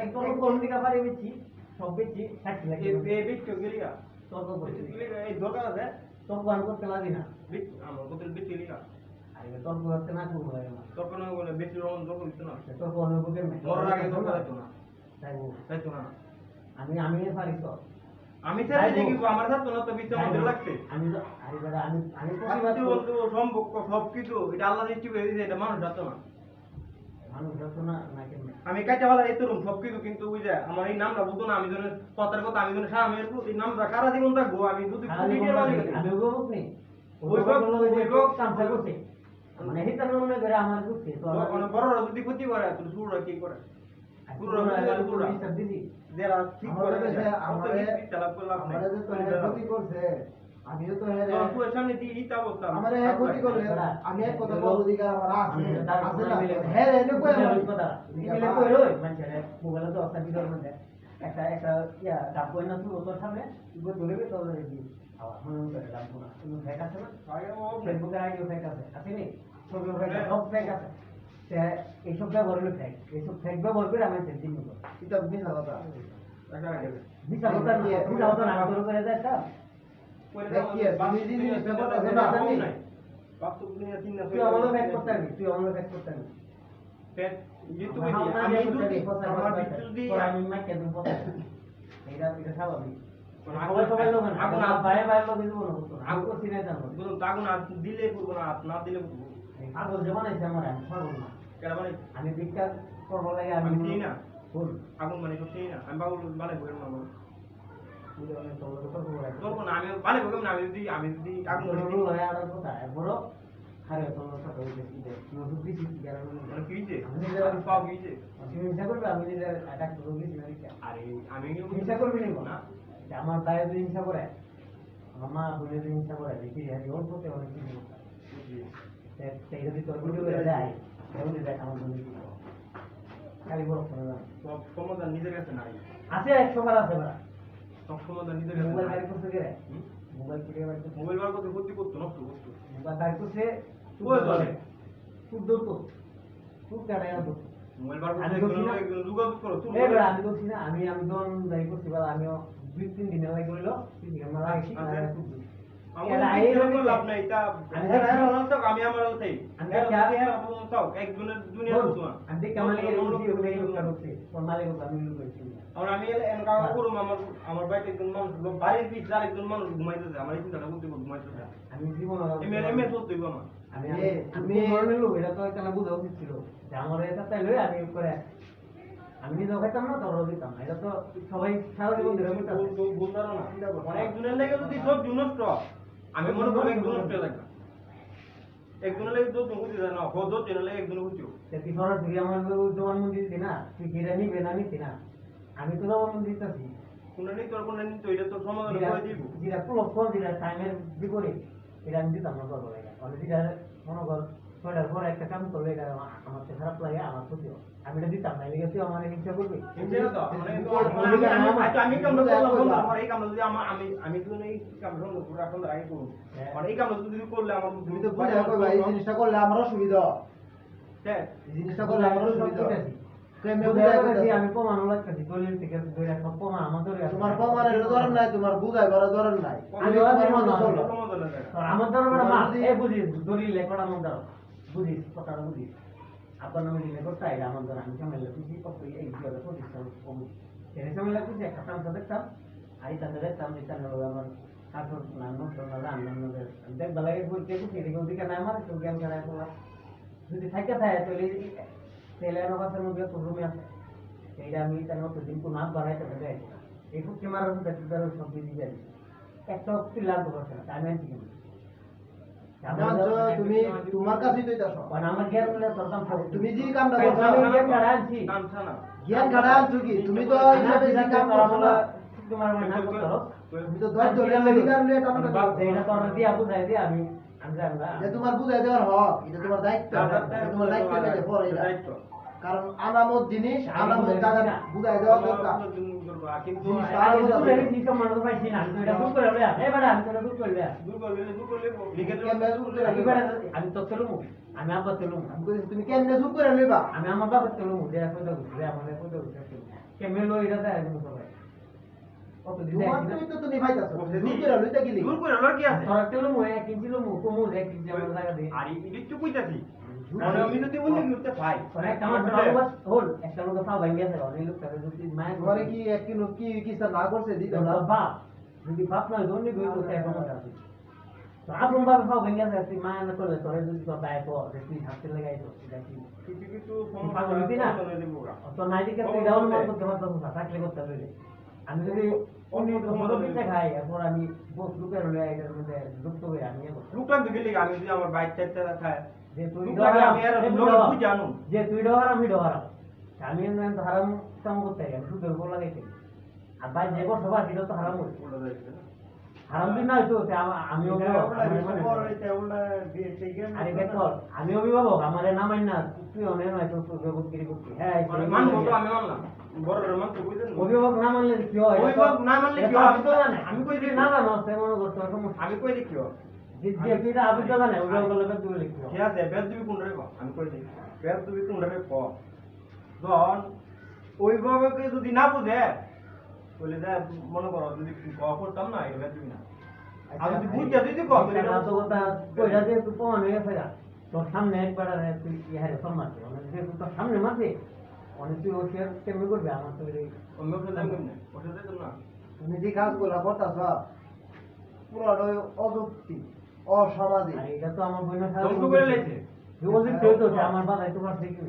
A: একদম কোন দিকে পারি বেচি সব বেচি সাক্ষী লাগে
C: এই বিট্টু গেলিগা
A: তোর গো করছি
C: এই দরকার আছে
A: তোর গো আমি করতে পারবি না
C: বিট আমার কত বিট্টু গেলিগা
A: আরে তোর গো করতে না করবো লাগে না
C: তোর কোন বলে বেশি রকম দরকার হইতো না
A: তোর গো অনুভব কেন
C: মরার আগে দরকার হইতো না
A: তাই
C: হইতো না
A: আমি পারি তো
C: আমি চাই যে কি আমার সাথে না তো বিচ্ছা মধ্যে লাগছে
A: আমি তো আরে দাদা আমি প্রতিবাদ
C: আত্মীয় বন্ধু সম্পর্ক সবকিছু এটা আল্লাহ সৃষ্টি করে দিয়েছে এটা মানুষ জানতো না
A: মানুষ যত না না কেন
C: আমি কাটা বলা এই তরুণ সবকিছু কিন্তু ওই যে আমার এই নামটা বুঝতো না আমি যেন কথার কথা আমি যেন স্বামীর এই নামটা সারা জীবন থাকবো আমি যদি কোটির মালিক হই।
A: আমি অভিভাবক নেই
C: অভিভাবক
A: কামটা করছে মানে হিতার মনে করে আমার করছে তো
C: মানে বড়রা যদি ক্ষতি করে তো শুরুরা কি করে যারা ঠিক করে
B: আমিও তো
C: তোর সামনে দিয়ে ইটা অবস্থা
B: আমার এক ক্ষতি করলে আমি এক কথা বল অধিকার আমার আছে আছে না হ্যাঁ এনে কই আমার
A: কথা মিলে কই রই মানে মোবাইলে তো অসাধি ধর মানে একটা ইয়া ডাব না তুই তোর সামনে তুই ধরে তো রেডি হাওয়া মনে করে ডাব না তুমি ফেক আছে না ফেসবুকে আইডিও ফেক আছে আছে নি ছবি ফেক সব ফেক আছে এইসব ব্যবহার হলো ফেক এইসব ফেক ব্যবহার করে আমি সেদিন নিব
B: এটা মিছা কথা
A: মিছা কথা নিয়ে মিছা কথা না করে করে যায় তা তুই আমাকে ফেক করতে পারবি তুই আমাকে ফেক করতে পারবি আমি মাকে দেব এটা এটা স্বাভাবিক সবাই লোক না ভাই ভাই লোক দিব না আমি করছি না জানো
C: আগুন দিলে করবো না না দিলে করবো
A: পাগল যে বানাইছে আমার আমি পাগল না
C: কেন মানে
A: আমি বিজ্ঞান করব লাগে
C: আমি চিনি না
A: ভুল
C: আগুন মানে সব চিনি না আমি পাগল মানে বলে না আমার
A: তুই অনেক তোর কথা বলে
C: তোর না আমি মানে বললাম না আমি যদি আগুন
A: তোর
C: ধরে
A: রুল হয় আর কথা বড় আরে তোর কথা বলতে কি দে নতুন দিছি যারা
C: মানে কি হইছে
A: আমি নিজের
C: আমি পাও কি হইছে
A: তুমি হিংসা করবে আমি নিজের অ্যাটাক করব কি না
C: আরে আমি
A: হিংসা করবি না যে আমার ভাই যদি হিংসা করে আমার মা বোন যদি হিংসা করে দেখি আর ওর প্রতি অনেক কিছু সেই যদি তোর ভিডিও করে দেয় তাহলে দেখ আমার বোন খালি বড় করে না
C: সব সমাধান নিজের কাছে নাই
A: আছে 100 বার আছে বড়
C: সব সমাধান নিজের কাছে
A: মোবাইল
C: নাই
A: বাইরে করতে গেলে মোবাইল কিনে বাইরে করতে
C: মোবাইল বার করতে ক্ষতি করতো নষ্ট করতো
A: মোবাইল বাইরে করতে
C: ওই চলে
A: খুব দূর তো খুব কাটায় না তো
C: মোবাইল বার
A: আমি
C: করতে
A: বলছি না।
C: একজন যোগাযোগ করো তুমি
A: এই বড় আমি বলছি না আমি দন বাইরে করতে বলা আমিও 2-3 দিন আগে করিলো 3 দিন আমরা আইছি
C: আমার লাভ নাই তা আমি আমার আলতাই
A: আমি
C: আমি হেরা বলুন তাও একজনের দুনিয়া বুঝো না
A: আমি কেমন লাগে এই লোকটা ঢুকছে তোর মালিক আমি লোক কইছি
C: আমরা আমি এনকা করুম আমার বাইতে একজন মানুষ বাড়ির পিছনে আরেকজন মানুষ ঘুমাইতেছে আমার এই চিন্তাটা করতে ঘুমাইতেছে
A: আমি জীবন
C: এমএ চলতে হইব আমার
A: আমি মরণের লোক এটা তো একটা বুঝা উচিত ছিল যে আমার এটা তাই লই আমি করে আমি নিজেও খাইতাম না তোরও দিতাম না এটা তো সবাই সারা জীবন ধরে করতেছে
C: বুঝতার না একজনের লাগে যদি সব নষ্ট আমি মনে করব একজন নষ্ট লাগবে একজনের লাগে তো তুমি বুঝতে না হদ জনের লাগে একজন বুঝছো
A: তুই সরাসরি আমার জবান মন্দির দিতি না তুই কিরা নিবে না নিতি না আমি তো জবান মন্দির দিতেছি
C: কোনটা নেই তোর কোনটা নেই তো এটা তো সমাধান করে দিব
A: যেটা পুরো যেটা টাইমের বিপরীত এটা আমি দিতাম না করবো লাগে অলরেডি মনে কর ছয়টার পর একটা কাম করলে এটা আমার তো খারাপ লাগে আমার ক্ষতিও আমি এটা দিতাম না এদিকে তুই আমার হিংসা করবি
C: আমি কামটা করলাম আমার এই কামটা যদি আমি তো এই কামটা পুরো এখন আগে করব আর এই কামটা যদি করলে আমার
B: তুমি তো বুঝা কই ভাই এই জিনিসটা করলে আমার অসুবিধা
C: হ্যাঁ
B: এই জিনিসটা করলে আমার অসুবিধা প্রেমে বুঝা
A: বুঝাই
B: কই
A: আমি প্রমাণ লাগতেছি দলিল থেকে দলিল সব প্রমাণ আমার ধরে আছে
B: তোমার প্রমাণের ধরন নাই তোমার বুঝাই বড় ধরন নাই
A: আমি
B: তোমার মতো চলো
C: সমাধান লাগে
A: আমার ধরো মা এ বুঝিস দলিল লেখাটা আমার ধরো বুঝিস কথাটা বুঝিস আপনার নামে দিলে করতে এটা আমার ধরো আমি সামনে খুশি কত এই বিয়েটা প্রতিষ্ঠান সেটা সামনে খুশি একটা কামটা দেখতাম আই তাতে দেখতাম যে কেন আমার কাঠোর না নষ্ট না রান্নার দেখবা লাগে বলতে খুশি এদিকে ওদিকে না আমার একটু জ্ঞান খেলায় করলাম যদি থাকে থাকে তাহলে ছেলে আমার কাছে মধ্যে তো রুমে আছে এইটা আমি কেন প্রতিদিন কোনো নাম বাড়াইতে দেয় এই ফুটকে মারার মধ্যে সব দিয়ে দিয়ে একটা পিলার করছে না আমি আনছি কেন
B: জানছো তুমি তোমার কাছেই তো এটা সব
A: মানে আমার জ্ঞান হলে তোর দাম
B: তুমি যে কামটা করছো
A: আমি জ্ঞান কাড়া আনছি
C: কামছা না
B: জ্ঞান কাটা আনছো কি তুমি তো এইভাবে যে কাম করছো না
A: তোমার মানে না করতে পারো
B: তুমি তো ধৈর্য ধরে অধিকার নিয়ে টানাটা
A: বাপ
B: করছো।
A: এটা তোর দিয়া বুঝাই দিয়া আমি জানলা
B: এটা তোমার বুঝাই দেওয়ার হক এটা তোমার দায়িত্ব এটা তোমার দায়িত্ব লাগে পরে এটা
C: দায়িত্ব
B: কারণ আলামত জিনিস আলামত জায়গা বুঝাই দেওয়া দরকার
C: কিন্তু
B: জিনিসটা
A: আরে
B: আলামত
A: তুই
B: আছে।
A: এই জিনিস মানে তো পাইছি না তুই এটা বুঝ করে লয়া এ বেটা আমি তোরা বুঝ করে লয়া
C: দূর করলে লিখে
B: কেমনে জোর করে
A: আমি
B: লইবা?
A: বেটা আমি তো চলুম আমি আব্বা চলুম
B: আমি কইছি, তুমি কেমনে জোর করে লইবা
A: আমি আমার বাবা চলুম যে কইতো যে আমাদের কইতো কেমনে লই এটা দেয় আমি সবাই কত দিন
B: তোমার তো তুমি ভাইতাছো জোর করে লইতা কি
C: দূর
B: লিখি
C: করে লড় কি আছে
A: তোরা চলুম এক ইঞ্চি লুম কমু এক ইঞ্চি আমার জায়গা দিয়ে
C: আর এই চুপ কইতাছি মানে আমি যদি বলি করতে পাই
A: একটা আমার বাবা বাস হল একটা লোক ফাও ভাঙিয়া আছে অনেক লোক তাকে যদি মায়ের
B: তোমারে কি এক কিলো কি কিসা না করছে দিতে না
A: বাপ যদি বাপ না দন্ডি গই তো সেই সমস্যা আছে তো আপন বাবা ফাও ভাঙিয়া আছে তুই মায়ের না করলে তোরে যদি তোর দায় পর যে তুই হাতে লাগাইছো এটা কি
C: কিছু কিছু
A: পাগল হইবি না? তো নাই দিকে তুই ডাউন মার করতে পারতাম না থাকলে করতে পারলে আমি যদি অন্য কোনো পিঠা খাই এরপর আমি বস লুকের হলে এটার মধ্যে যুক্ত হয়ে আমি ইয়ে করতাম।
C: লুকটা দিকে লিখে আমি যদি আমার বাইক চাইতে খায়
A: যে তুই
C: লুক লাগে আমি আর লোক বুঝানো
A: যে তুই ডহার আমি ডহারাম আমি তো হারাম কাম করতে আমি শুধু উপর লাগাইছি আর ভাই যে বছর বাকি তো হারাম হই হারাম দিন না হইতো আমি আরে বেতর আমি অভিভাবক আমার নামাই না তুই অনেক নয় তোর জগৎগিরি করছি হ্যাঁ
C: মানবো তো আমি মানলাম বড় মান তো বুঝলেন
A: অভিভাবক না মানলে কি হয়
C: অভিভাবক না মানলে কি হয়? আমি কই দিই
A: না জানো সে মনে করতে সমস্যা
C: আমি কই দিই কি হয়?
A: যে যে পিতা আবিদ জানে অভিভাবক লোকের তুমি লিখতে
C: ঠিক আছে বেদ দিবি কোন রে আমি কই দিই বেদ দিবি কোন রে ক ধন অভিভাবকে যদি না বুঝে বলে যা মনে করো যদি ক করতাম না এটা বেদ দিবি না আর যদি বুঝে যদি ক তাহলে এটা
A: তো কথা কইরা যে তুই প্রমাণ হয়ে গেছে তোর সামনে একবার তুই ইহারে সম্মান মানে যে তোর সামনে মারছে অনেক তুই ও শেয়ার কেমন করবে আমার তো
C: অন্য কেউ যাবে না ওটা তো না
B: তুমি যে কাজগুলো করতাছ পুরোটাই অযুক্তি অসামাজিক
A: আর এটা তো আমার বোনের
C: ধ্বংস করে লেছে
A: যোগাযোগ কেউ তো যে আমার বাবাই তোমার দেখি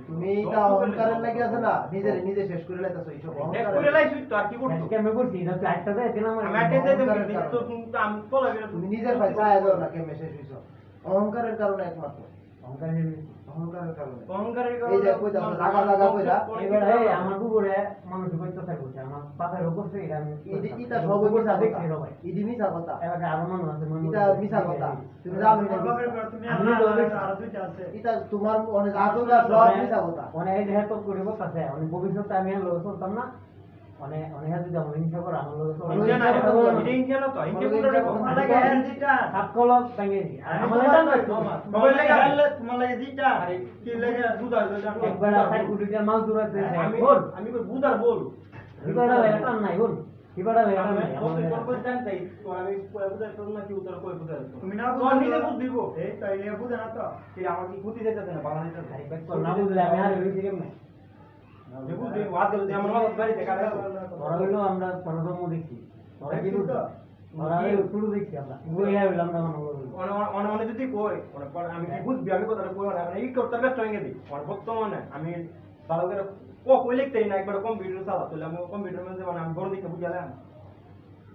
B: তুমি এটা অহংকারের লাগি আছে না নিজের নিজে শেষ করে লাইতাছো এইসব
C: এক করে
B: অহংকার
C: লাইছি তো আর কি করতো
A: কেমন করছি এটা তো একটা দেয় দিলাম
C: আমি একটা দিতে তো তুমি আমি চলে গেল
B: তুমি নিজের ভাই চায় দাও না কেমনে শেষ হইছো অহংকারের কারণে একমাত্র অহংকারের কারণে
C: অহংকারের
B: এই যে কইতাছো লাগা লাগা কইরা
A: এবার এই আমার কুকুরে মানুষ কইতে থাকছে আমার বাপের উপরে এটা আমি
B: ইটা সবই মিছা
A: দেখছি
B: কথা
A: সবাই
B: ইদি মিছা কথা
A: এবার আরো মানুষ আছে
B: ইটা মিছা কথা তুমি জানো না
A: আমি তো
B: ইটা তোমার অনেক আদুরা সব মিছা কথা
A: অনেক এই দেহে তো করে বসে অনেক ভবিষ্যতে আমি আর লোক চলতাম না অনেক অনেক হাতে যাবো হিংসা করে আমার লোক
C: ইন্ডিয়া না এটা ইন্ডিয়া না তো ইন্ডিয়া কোন রে
B: তোমার
C: লাগে
A: সাত কলম ভেঙে দিই আমার এটা না
C: মোবাইল লাগে হারলে তোমার লাগে জিটা কি লাগে দুধার
A: একবার সাইড কুটিটা মাল দূরাতে
C: আমি
A: বল
C: আমি কই বুধার বল
A: এবারে এটা নাই বল এবারে এটা নাই
C: কত কত জানতাই তো আমি বুধার তো না কি উত্তর কই বুধার তুমি না বুঝ নিজে বুঝ দিব এই তাইলে বুঝে না তো কি আমার কি ক্ষতি যাইতাছে না বাংলা যাইতাছে
A: আরে বেক না বুঝলে আমি আর হইছি কেমনে
C: যে বুঝ দিব ওয়াদ দিলে আমার মাথা বাড়িতে কাটা
A: ওরা হইলো আমরা সর্বধর্ম দেখি ওরা কি বুঝতো ওরা শুরু দেখছি আমরা বইয়া হইলাম না মনে হলো
C: অনে অনে যদি কই অনে পর আমি কি বুঝবি আমি কথাটা কই না মানে এই করতে ব্যস্ত হয়ে গেছি আর বর্তমানে আমি ভালো করে কই লিখতেই না একবার কম্পিউটার চালা তাহলে আমি কম্পিউটার মধ্যে মানে আমি বড় দিকে বুঝালাম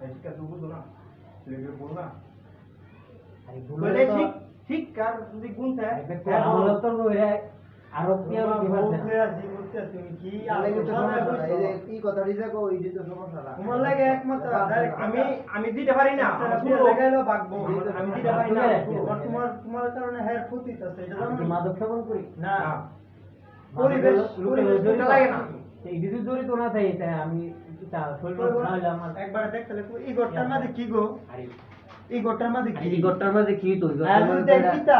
C: এই শিক্ষা তুই বুঝো না লিখে পড়ো না
A: আরে
C: বলে ঠিক ঠিক কার যদি গুণ থাকে
A: আমরা তো বইয়া আরো কি আর কি বলছে
C: তুমি কি
B: আলে কিন্তু সমস্যা না, এই যে কি কথা দিছে কো এই যে তো সমস্যা না
C: তোমার লাগে একমাত্র আমি আমি দিতে পারি না পুরো লাগাইলো বাগবো আমি দিতে পারি না তোমার তোমার কারণে হেয়ার ক্ষতি আছে এটা
A: আমি মাদক সেবন করি
C: না পরিবেশ পরিবেশ দুটো লাগে না
A: এই যদি জড়িত তো না থাই তাই আমি তা শরীর খাইলে আমার
C: একবার দেখতে এই গোটার মধ্যে কি গো
A: আরে
C: এই গোটার মধ্যে কি
A: এই গট্টার মধ্যে কি তো
C: দেখিতা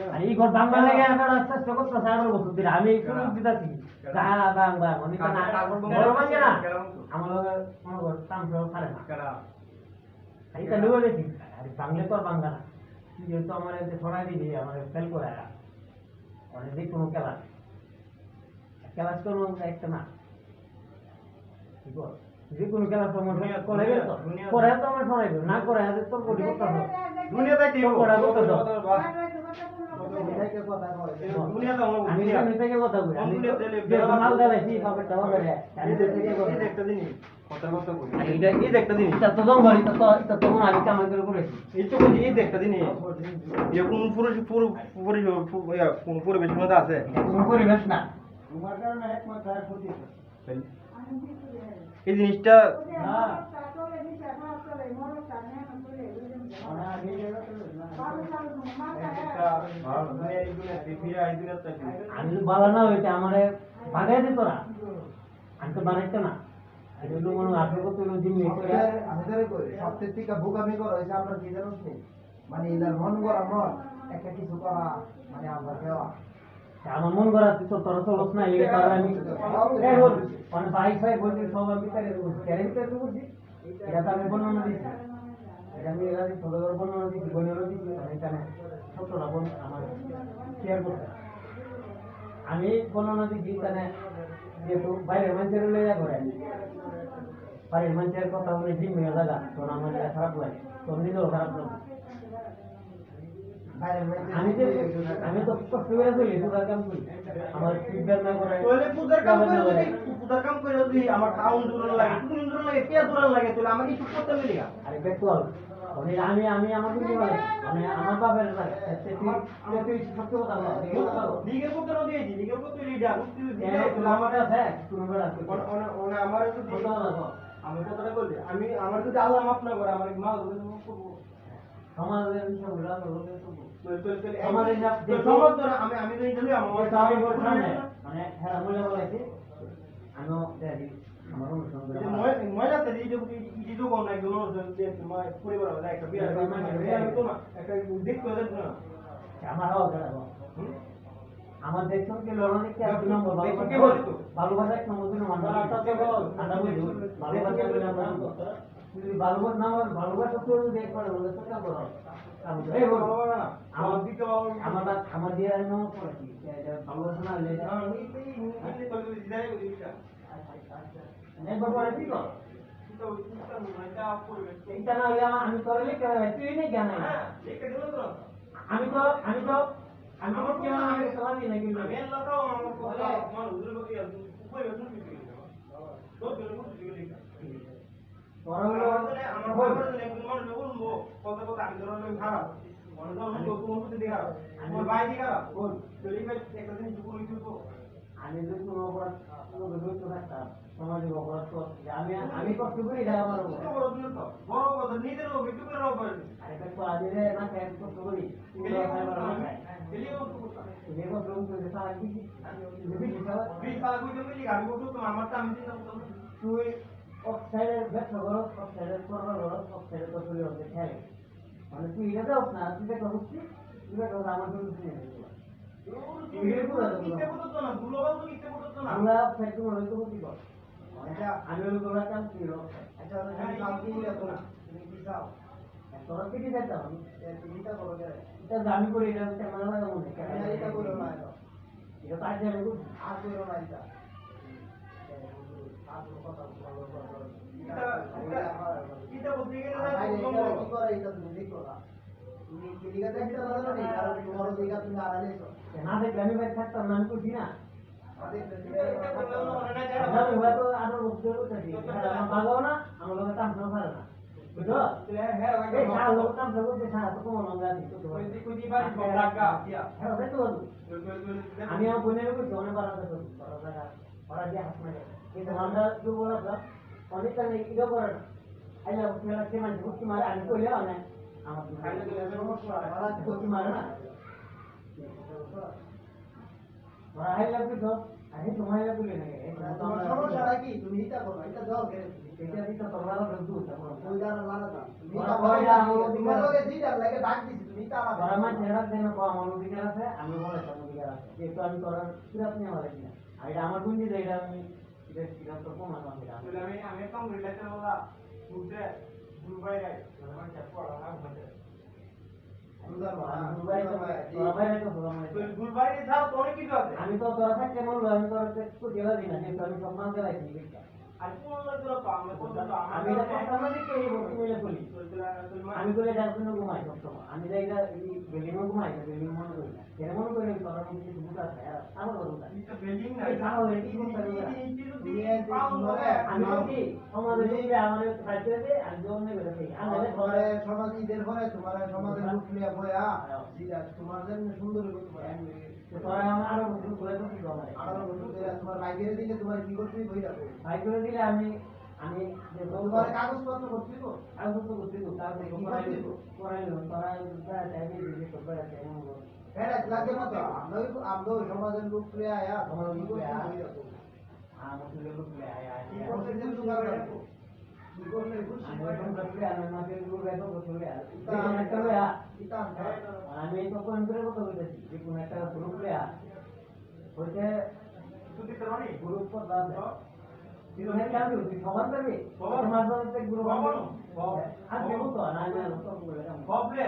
A: আরে এই গট বাংলা লাগে আমার চেষ্টা করতে সারা বছর ধরে আমি শুরু দিতাছি যা বাং বাং অনেক না বড় বাঙ্গে না আমার মনে কর কাম সব পারে না আরে তা লুয়ে গেছি আরে বাংলা তো আর বাংলা না তুই যেহেতু আমার এতে ছড়াই দিবি আমার ফেল করে অনেক যে কোনো ক্লাস কোনো একটা না কি বল যে কোনো ক্লাস আমার করে গেল তো করে তো আমার ছড়াই না করে তোর কোটি করতে
C: দুনিয়াতে কি
A: করা করতে
B: এটাকে কথা কয়
C: দুনিয়া তো আমরা
A: আমি
C: দুনিয়া
A: এখান থেকে কথা বলি আমি
C: দুনিয়া তেলে
A: যে মাল দেখাইছি পাপের টাকা করে আমি
C: এই
A: এখান থেকে কথা
C: যে
A: বলি।
C: একটা জিনিস কথা কথা কই
A: আর এইটা
C: এই যে একটা জিনিস
A: এটা তো জঙ্গল এটা তো আমি কামাই করে করেছি
C: এই তো বলি এই যে একটা জিনিস যে কোন কোন পরিবেশের মধ্যে আছে
A: কোন পরিবেশ না
C: এই জিনিসটা
A: আমি তো বালা না হইতে আমারে বাগাই দিত না আমি তো বানাইতো না এটা হলো মনে হয় আপনি কত দিন নিয়ে করে
B: আমি ধরে কই সবচেয়ে থেকে বোকামি করা হয়েছে আমরা কি জানো মানে এলার মন করা মন একটা কিছু করা মানে আমরা দেওয়া
A: আমার মন করা তো তোর চলস না এই কারণে আমি এই বল মানে ভাই ভাই বলছি সব আমি করে দেবো ক্যারেক্টার তো বলছি এটা তো আমি বর্ণনা দিচ্ছি এটা আমি এর আগে ছোটদের বর্ণনা দিচ্ছি বর্ণনা দিচ্ছি আমি কেন ছোটরা বোন আমার শেয়ার করতে আমি বর্ণনা দিচ্ছি তাহলে যেহেতু বাইরের মানুষের লইয়া করে বাইরের মানুষের কথা বলে জিম হয়ে জায়গা তখন আমার এটা খারাপ লাগে তোর নিজেও খারাপ লাগে আমি তো কষ্ট করে চলি পূজার কাম করি আমার ফিডব্যাক না করে
C: তোলে পূজার কাম করে যদি পূজার কাম করে যদি আমার টাউন দূর লাগে তুমি দূর লাগে কে দূর লাগে তাহলে আমাকে কিছু করতে মিলি না
A: আরে বেকুয়াল আমি আমার বুঝি বলে মানে আমার বাবার লাগে তুই সত্য কথা বল
C: লিগের পক্ষে দিয়েছি লিগের পক্ষে লিডার
A: আমার কাছে তুমি বেড়া
C: আমার যদি আমি কথাটা বলি আমি আমার যদি আল্লাহ মাফ না করে আমার মা করবো
A: সমাজের বিষয়গুলো
C: আমি তো ইন্টারভিউ
A: আমি বলছিলাম মানে হ্যাঁ মূল্য বলাইছি আমিও দেখি আমার অনুষ্ঠান করে
C: মহিলাতে ইডিটো কোন একজন পরিবার একটা বিয়ে আমি তো না একটা দেখতে না
A: আমার হওয়া খারাপ আমার দেখছো কি লড়াই কি এক নম্বর ভালোবাসা এক নম্বর দিন ভালোবাসা যদি ভালোবাসা না হয় ভালোবাসা তো দেখ পারে বলে তো কা করো আমার দিকে আমার দিয়ে নাও পড়ছি ভালোবাসা না হলে বাবা ঠিক এইটা না হলে আমি তোর লিখে তুই নেই জ্ঞান আমি তো আমার কি আমি সবাই নাই কিন্তু
C: আমি আল্লাহ তাও আমার কথা আমার হুজুর বলি উপরে বেতন দিতে তো বেতন দিতে লিখা আমার বাবার লেখুন মানুষ বলবো কত কত আমি ধরো আমি খারাপ মনে দাও তো তোমার প্রতি দেখা আমার ভাই দেখা বল চলি ভাই একটা দিন দুপুর হইতো তো
A: আমি যদি কোনো অপরাধ তো থাকতাম সমাজের অপরাধ করতে আমি কষ্ট করি এটা আমার
C: বড় দিন তো বড় কথা নিজের লোক একটু করে রাখবে
A: আরে তো আদিরে না কেন কষ্ট করি তুই অক্সাইডের ব্যবসা করো অক্সাইডের করবার করো অক্সাইডের তো চলে হচ্ছে খেলে মানে তুই এটা যাও না তুই দেখা হচ্ছি তুই দেখা আমার জন্য শুনে আমরা ফ্যাক্টরি মনে তো ক্ষতি কর আমি ওই করা কাম কি তোরা কেটে যাইতাম এটা আমি করি এটা ক্যামেরা লাগা মনে এটা তো আজ আমি করছি না দেখলে আমি ভাই থাকতাম না আমি করছি না বাগাও না আমার লোকের কাম পারে না বুঝলো আমি আমার বোনের করছি অনেক বাড়াতে ওরা দিয়ে হাত মারে কিন্তু আমরা দুর্বল আসলাম অনেকটা ইয়ে করে না আইলা মেলা সে মানুষ ভর্তি মারে আমি কইলে অনেক আমার ভর্তি মারে না ওরা হাইলা পিছো আমি তোমার হাইলা তুলে নাকি
B: সমস্যা কি তুমি এটা করো এটা দাও কেন
A: এটা দিতে তোমরা বন্ধু তারপর
B: ওই দাঁড়া লাগাতা
A: তোমার
B: লগে দিটা লাগে ডাক দিছি তুমি তা না
A: ওরা আমার ছেড়া দেন কো আমার দিকে আছে আমি বলে তার দিকে আছে যেহেতু আমি করার সিরাপ নিয়ে বলে কিনা আর এটা আমার গুঞ্জি দেয় এটা আমি এটা সিরাপ তো কম আছে
C: আমি কাম রিলেটেড বলা বুঝে দুবাই রাই আমার চাপ পড়া না বুঝে
A: আমি তো তোরা থাকতে বলবো আমি তোর গেলা দিই না কিন্তু আমি সম্মান দেওয়াই আমি এটা কথা না দিকে এই বলতে মিলে এটা করি আমি করে যার জন্য ঘুমাই সবসময় আমি যাই না বিল্ডিং এ ঘুমাই না বিল্ডিং মনে করি না কেন মনে করি তোরা মধ্যে ভূত আছে আমার ঘর আছে
C: বিল্ডিং না
A: আমি কি সমাজে দিলে আমাদের সাইকেলে আমি জন্য বেরোতে আমাদের
B: তোমার সমাজ ঈদের পরে তোমার সমাজের লোক নিয়ে বয়া দিলা তোমার জন্য সুন্দর
A: তোরা আমার আরো বন্ধু করে তো কি হবে
B: আরো বন্ধু তোমার বাইরে দিলে তোমার কি করতে বই রাখো
A: ভাই করে দিলে আমি আমি
B: তোমার কাগজপত্র করতে তো
A: আর বন্ধু করতে তো তারপরে পড়াইলো তোরা চাইবে যে সব আছে
B: হ্যাঁ লাগে না তো আমরা সমাজের লোক নিয়ে আয়া তোমার কি করতে বই রাখো
A: আমাদের লোক লে আয়া
B: কি করতে দিন তোমার রাখো কি করতে খুশি হয়
A: আমি লোক লে আমি মাকে লোক লে তো বসে আমি তো কোন করে কথা বলতেছি যে কোন একটা গ্রুপ লে হইতে
C: তুই দিতে পারি
A: গ্রুপ পর দাও তুমি কেন দিবি সমান করবে তোমার মধ্যে গ্রুপ আর দেব তো না আমি তো বলে দিলাম
C: বাবরে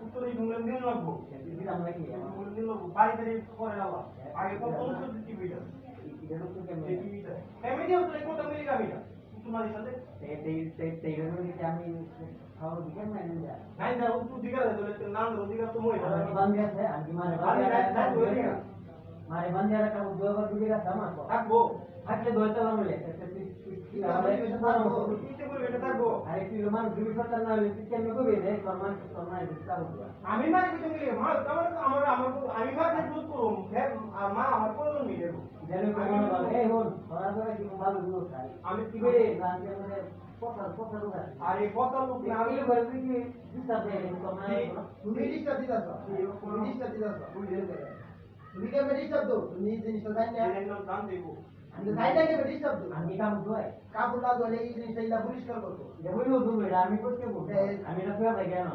C: উত্তরে ডুঙ্গন দিন লাগবো
A: দিদি আমরা কি
C: ডুঙ্গন দিন লাগবো বাড়ি বাড়ি করে আলা আগে কত তো দিতে বিটা
A: এটা তো কেমন
C: দেখি বিটা এমনি দিও তো কত মিলি গাবিটা তোমার সাথে
A: এই আমি খাওয়ার দিকে মানে যা
C: নাই না তুই দিগারে তো নাম দিগার তো মই
A: बंद है आगे मारे बंद है का दो बार दिखेगा सामान को
C: থাকবো
A: आके दो तला मिले
C: ইতে করে এটা থাকবো
A: अरे फिर मान दूर पर करना ले किचन में को भी दे सामान सामान दिखता होगा
C: আমি মানে কিছু মিলে মা আমার আমার আমার আমি মানে দুধ করব মা আমার প্রয়োজন মিলে
A: जले को बोल ए बोल थोड़ा थोड़ा की माल दो सारी
C: আমি কি
A: ये
C: করে
A: रात के मुझे पोटर होगा
C: আরে কত লোক না আমি
A: ये बोल कि दूसरा दे तो मैं
B: তুমি ডিস্টার্ব দিতাছ তুমি ডিস্টার্ব দিতাছ তুমি কে ডিস্টার্ব দাও তুমি জিনিসটা জানি না
C: এর নাম দান দেব
B: আমি জানি না কে ডিস্টার্ব দাও
A: আমি काम दो है
B: কাপড় না ধুলে এই জিনিসটা ইলা পরিষ্কার করতো
A: ये बोलो दो আমি করতে বলবো আমি না ফেরা গেল না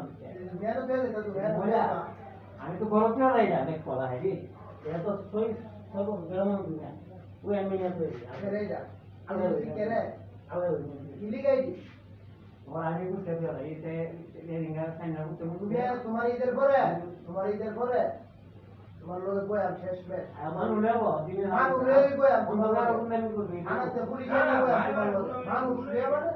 B: মেয়েরও ফেলে দিতা তো
A: बोला আমি তো গরম ফেরা যাই না দেখ বলা है এটা তো সই সব গরম দুনিয়া ওই আমি না তো
B: ফেলে যা আমি কি রে
A: আরে
B: ইলি গাইদি
A: और आगे कुछ कर रहा है इसे लेंगे साइना को तुम
B: তুমি তোমার ঈদের পরে তোমার লোকে কই আর শেষ মে
A: मान उलेबो दिन
B: মান উড়ে কই আর
A: তোমার কোন আমি করবি
B: আনাতে পুলিশ এনে কই আর তোমার লোকে মান উড়ে মানে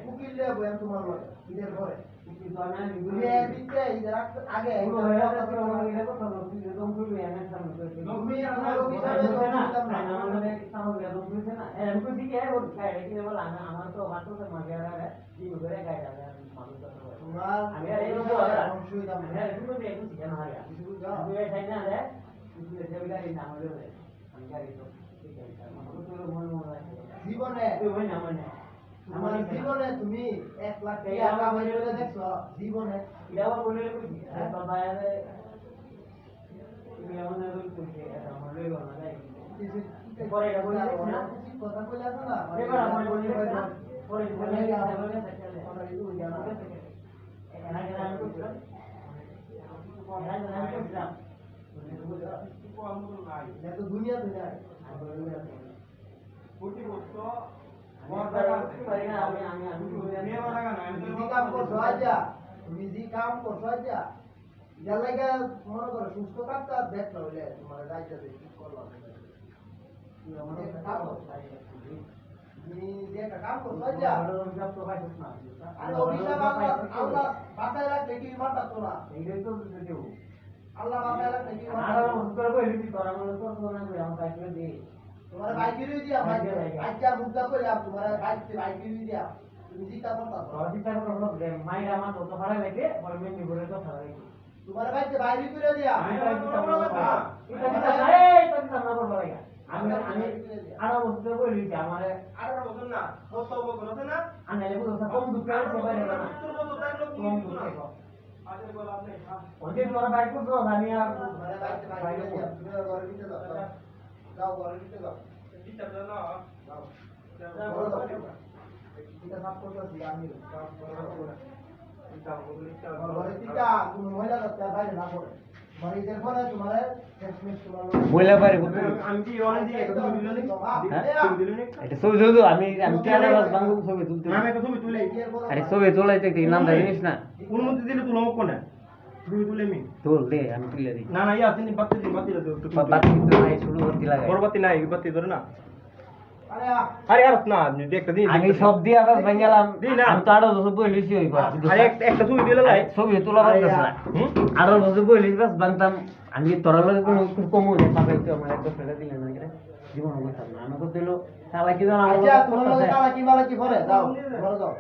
B: উকিল লে কই আর তোমার লোকে ঈদের পরে
A: কি তো না
B: তুমি এর ভিতরে ঈদের আগে
A: পুরো হয়ে গেছে তো আমার এটা কথা বলছি যে তুমি করবি আমি সামনে করতে
B: তুমি আমার লোক হিসাবে
A: না
B: না
A: না আমাদের সামনে গেল তুমি না এরকম তো ঠিক আছে ওর খাই কি বল আমার তো বাতো তো মাগে আর কি করে গায় আর মানুষ তো
B: তোমার
A: আমি আর এই লোক আর
B: অসুবিধা
A: আমি আর তুমি তো একটু শিখানো হয়
B: কিছু যাও
A: তুমি এই সাইড না রে তুমি যে গাড়ি না হলে আমি গাড়ি তো ঠিক আছে আমার তো মন মন আছে
B: জীবনে
A: তুই ওই না মনে
B: তোমার জীবনে তুমি 1 লাখ টাকা কামাই করে দেখছো জীবনে
A: এটা আবার বলে কইছি তো বাইরে তুমি এমন না কইছি আমার লইব না যাই পরে এটা বলে না
B: কথা কইলা না
A: এবার আমার বলে পরে বলে বলে
B: কথা দিও জানা
A: এখানে আমি কইছিলাম এখানে আমি কইছিলাম
C: কো আমু নাই
B: না তো দুনিয়া
C: কোটি বস্ত
B: তুমি কাম করছো আজা তুমি যে কাম করছো আজা যার লাগে মনে করো সুস্থ থাকতে আর দেখলো হইলে তোমার দায়িত্ব কি করলাম তুমি যে একটা কাম করছো আজা আরে অভিশাপ আল্লাহ বাঁচায় রাখলে কি মারতা তোরা আল্লাহ বাঁচায় রাখলে কি তোমার বাইকের দিয়া আজকে মুদ্রা কইলাম তোমার বাইকের দিয়া তুমি জিতা করতা তোমার বাইকে বাইরে করে দিয়া
A: আমি আরো বলতে বলি যে আমার
C: আর বলছ না বস্ত বলছ না
A: আমি বলতে কম দুঃখ আছে বাইরে না
C: তোর মতো তাই লোক
A: কম দুঃখ
C: আজকে বল আপনি
A: ওকে তোমার বাইক করছো আমি আর
B: তোমার বাইকে বাইরে দিয়া তুমি ঘরে দিতে দাও যাও ঘরে দিতে দাও
C: দিতে দাও না
B: যাও ঘরে দাও এটা সাফ করতেছি আমি কাম করে
C: চিন্তা করলে
B: ঘরে দিতা তুমি মহিলা তো বাইরে না করে মানে এর পরে তোমার শেষমেশ তোমার
A: মহিলা বাড়ি
C: আমি কি অনেক দিকে একটা ছবি দিলে তুমি দিলে না
A: এটা ছবি তুলতো আমি কেন বাংলা ছবি তুলতে
C: আমি একটা ছবি তুলে
A: আরে ছবি তোলাইতে কি নাম জানিস না
C: কোন মধ্যে দিলে তুলো কোন না ছবি তুলে আমি
A: তোল দে আমি তুলে দিই
C: না না ইয়া তিনি বাতি দাও
A: বাতি তো নাই শুরু করতে লাগে
C: বড় বাতি নাই বাতি ধরে না
B: আরে আ
C: আরে আর না আপনি একটা দিন
A: আমি সব দিয়ে আবার ভেঙেলাম
C: দিই না।
A: আমি তো 18 বছর বইলিছি ওই কথা
C: আরে একটা ছবি দিলে লাই
A: ছবি তোলা পারতেছ না 18 বছর বইলিছি বাস বানতাম আমি তোরা লগে কোনো কমু না পাবে তো আমার একটা ফেলে দিলে না কেন জীবন কথা না আমাকে দিল শালা কি জানো
B: আচ্ছা তোমার লগে কালা কি মালা কি করে যাও ঘরে যাও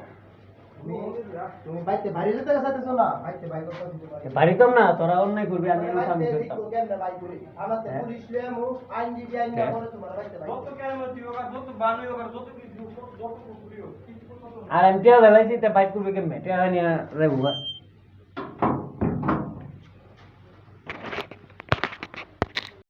B: তুমি বাইতে বাড়ি যেতে চাইতেছো না বাইতে বাই করতে দিতে পারি
A: বাড়িতাম না তোরা অন্যায় করবি আমি আমি করতাম
B: কেমনে বাই করি আমাতে
A: হ্যাঁ।
B: পুলিশ লিয়ে মু আইনজীবী আইন না
A: হ্যাঁ।
B: করে তোমার বাইতে বাই
C: যত কেরামতি হোক আর যত বানুই হোক আর যত কিছু যত কুকুরি হোক কিছু করতে
A: আর আমি টেয়া দেখাইছি তা বাইক করবে কেমনে টেয়া নিয়ে যাবো